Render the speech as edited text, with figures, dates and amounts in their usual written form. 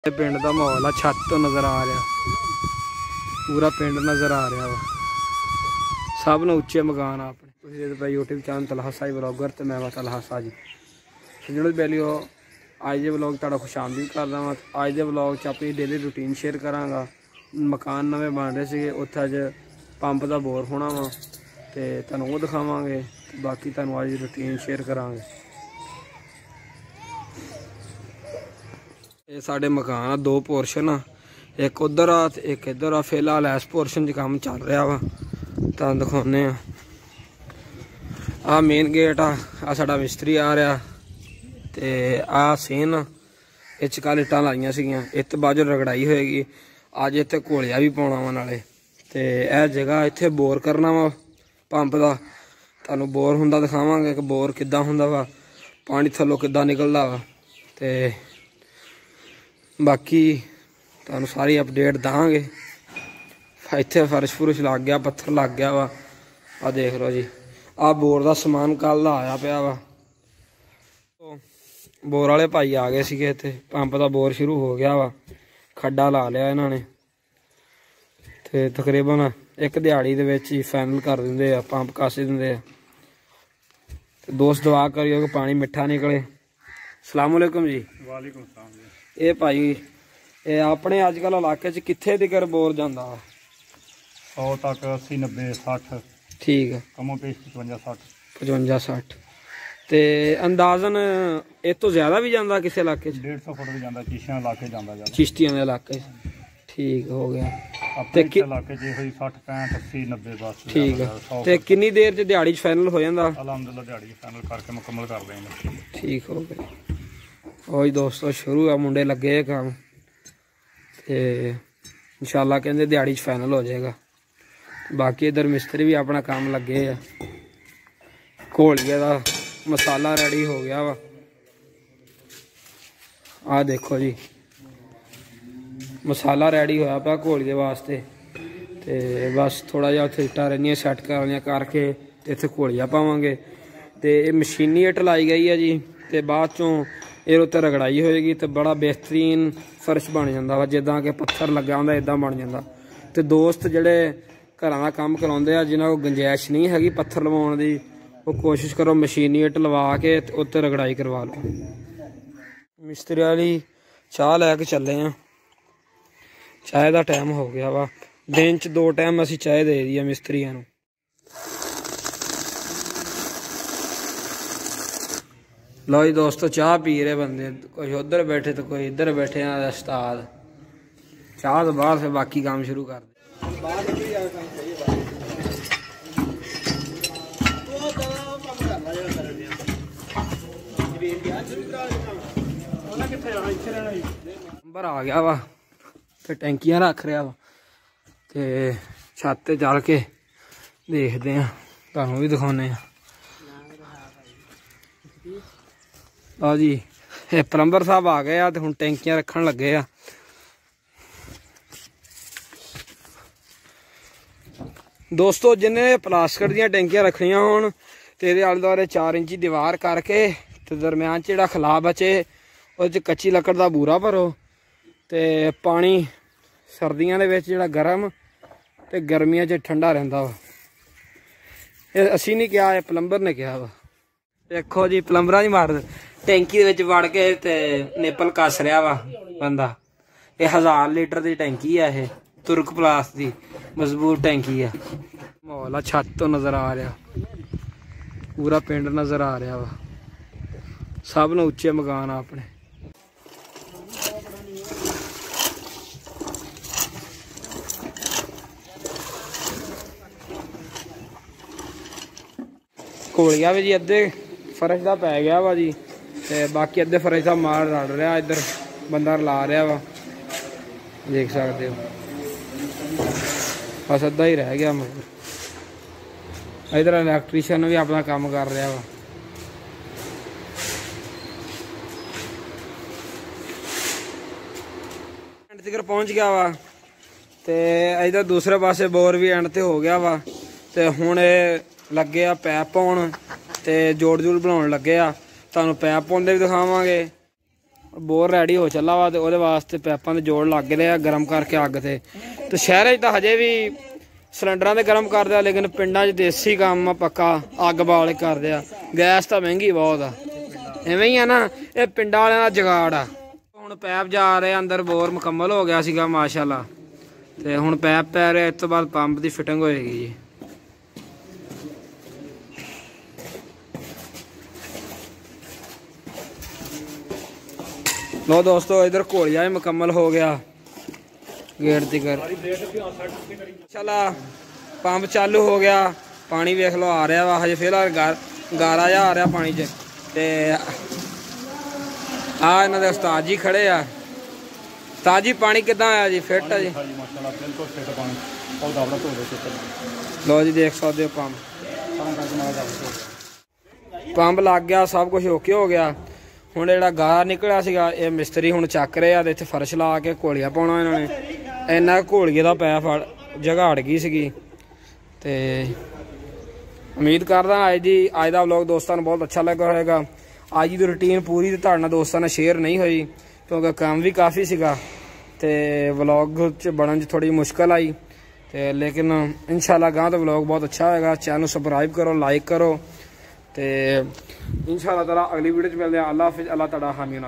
पिंड का माहौल है, छत तो नज़र आ रहा, पूरा पिंड नज़र आ रहा वा। सब ने उच्चे मकान अपने। YouTube channel Talha Sai blogger तो मैं वा तलहा सा जी। जो पहली अज के ब्लॉग तुहाडा खुश आमदीद करदा वा। अज के ब्लॉग च अपनी डेली रूटीन शेयर करांगा। मकान नवे बन रहे थे, उत्थे अज पंप का बोर होना वा तो तुहानूं वो दिखावांगे। बाकी तुहानूं अज रूटीन शेयर करांगे। ये साढ़े मकान आ, दो पोर्शन आ, एक उधर आ एक इधर आ। फिलहाल इस पोर्शन च काम चल रहा वा, तुहानूं दिखाने आ। मेन गेट आ साडा मिस्त्री आ रहा ते आ सीन ये च कल इट्टां लाइयां सीगियां। इत्त बाद रगड़ाई होएगी। अज इत्थे घोलिया भी पाउणा वा नाले ते यह जगह इत्थे बोर करना वा पंप दा। तुहानूं बोर हुंदा दिखावांगे कि बोर किद्दां हुंदा वा, पानी थल्लों किद्दां निकलदा वा ते बाकी तुहानूं सारी अपडेट देंगे। इत्थे फर्श फुरश लग गया, पत्थर लग गया वा। आ देख लो जी, आ बोर का समान कल दा आया पिया वा। बोर वाले भाई आ गए सीगे इत्थे, पंप का बोर शुरू हो गया वा। खड्डा ला लिया इन्होंने ते तकरीबन एक दिहाड़ी दे विच ही फाइनल कर दिंदे आ, पंप कस दिंदे आ। दोस्त दुआ करियो कि पानी मिठा निकले। सलाम अलैकुम जी। वालेकुम सलाम जी। ये भाई ये अपने अजकल इलाके च कित्थे तिकर बोर जांदा? 100 तक, 80 90 60। ठीक है, कमो पेश 55 60 55 60 ते अंदाजन इस तो ज्यादा भी जांदा किसी इलाके च? 150 फुट भी जांदा, चिश्तियां इलाके जांदा ज्यादा। चिश्तियां दे इलाके च ठीक हो गया। अपने इलाके च होई 60 65 80 90 बस। ठीक है ते कितनी देर च दिहाड़ी च फाइनल हो जांदा? अलहमदुलिल्लाह दिहाड़ी फाइनल करके मुकम्मल कर देंगे। ठीक हो गया। और दोस्तों शुरू आ, मुंडे लगे काम ते इंशाल्लाह कहते दिहाड़ी च फाइनल हो जाएगा। बाकी इधर मिस्त्री भी अपना काम लगे है। घोलिए का मसाला रेडी हो गया वा। आ देखो जी, मसाला रेडी होया पिया घोलिए वास्ते ते बस थोड़ा जिहा उत्थे इट्टां रहियां सैट करनियां करके ते इत्थे घोलिया पावांगे ते मशीनी इट लाई गई है जी। ते बाद चों ये उत्ते रगड़ाई होएगी तो बड़ा बेहतरीन फर्श बन जाता वा। जिद्दां कि पत्थर लग्या हुंदा इदां बन जाता। तो दोस्त जिहड़े घरां दा काम कराउंदे आ, जिन्हां कोल गुंजाइश नहीं हैगी पत्थर लवाउण दी, वो कोशिश करो मशीनी इट लवा के उत्ते रगड़ाई करवा लो। मिस्त्री वाली चाह लैके चले हैं। चाय का टाइम हो गया वा। दिन च 2 टाइम असीं चाय दे दी है मिस्त्रियां नूं। लो जी दोस्तों, चाह पी रहे बंदे, कोई उधर बैठे तो कोई इधर बैठे हैं। उस्ताद चाह तो बाद फिर बाकी काम शुरू कर दे। नंबर आ गया वा तो टैंकियां रख रहा वा ते छत ते चल के देखते हैं, तुहानूं भी दिखाने हैं। लो जी, प्लंबर साहब आ गए आ ते हुण टैंकियां रखन लगे आ। दोस्तों जिन्हें प्लास्टिक दीयां टैंकियां रखनियां होण ते इहदे आले दुआले 4 इंची दीवार करके ते दरम्यान च जिहड़ा खला बचे उहदे च कच्ची लकड़ दा बूरा भरो ते पानी सर्दियां दे विच जिहड़ा गर्म ते गर्मियां च ठंडा रहिंदा वा। एह असीं नहीं कहा, एह प्लंबर ने कहा वा। देखो जी प्लंबरां दी मार टैंकी दे विच वड़ के ते निप्पल कस रहा वा बंदा। यह 1000 लीटर की टैंकी है, यह तुर्क प्लास की मजबूत टैंकी है। माहौल आ, छत तो नज़र आ रहा, पूरा पिंड नज़र आ रहा वा। सब ने उच्चे मकान अपने। घोलिया भी जी अद्धे फर्श का पै गया वा जी ते बाकी अद्धे फर्श का माल रल रहा। इधर बंदा ला रहा वा, देख सकते हो। बस अद्धा ही रह गया मगर इधर इलैक्ट्रीशियन भी अपना काम कर रहा वा। एंड तक पहुंच गया वा ते इधर दूसरे पासे बोर भी एंड ते हो गया वा ते हुण लगे आ पैप पाउण ते जोड़ जूड़ बनाउण लगे आ। तुहानूं पैप पाउंदे भी दिखावांगे बोर रेडी हो चला वा तो वास्ते पैपां दे जोड़ लग गए गर्म करके अग ते शहर तो हजे भी सिलेंडर से गर्म करते हैं, लेकिन पिंडा देसी काम पक्का अग बाल करते हैं। गैस तो महंगी बहुत आ, इवें ही है ना, ये पिंडा वालियां दा जुगाड़ आ। हुण पैप जा रहे अंदर, बोर मुकम्मल हो गया सीगा माशाअल्लाह, ते हुण पैप पै रहा, इस तो बाद पंप की फिटिंग होएगी जी। लो दोस्तों इधर घोलिया भी मुकम्मल हो गया गेट तिकर। चला पंप चालू हो गया, पानी वेख लो आ रहा वा, हजे फिलहाल गारा जा आ रहा पानी च। ते आ इन्हां दे उस्ताद जी खड़े आ। उस्ताद जी पानी कितना आया जी? फिट है जी? लो जी देख सकते हो पंप लग गया, सब कुछ ओके हो गया। हुण जिहड़ा गारा निकलिया सीगा ये मिस्त्री हुण चक रहे आ, इत्थे फर्श ला के घोलिया पाउणा इन्होंने। इन्ना घोलिए दा पैप जगह हट गई सीगी। ते उम्मीद करदा अज दा व्लॉग दोस्तां नूं बहुत अच्छा लगा होएगा। अज दी रूटीन पूरी तुहाडे नाल दोस्तां नाल शेयर नहीं हुई क्योंकि काम भी काफ़ी सीगा ते व्लॉग च बनन च थोड़ी मुश्किल आई, ते लेकिन इंशाल्लाह गांह तो व्लॉग बहुत अच्छा होएगा। चैनल सबसक्राइब करो, लाइक करो, ते इंशाल्लाह ताला अगली वीडियो च मिलदे आं। अल्लाह हाफिज़, अल्लाह तुहाडा हामी।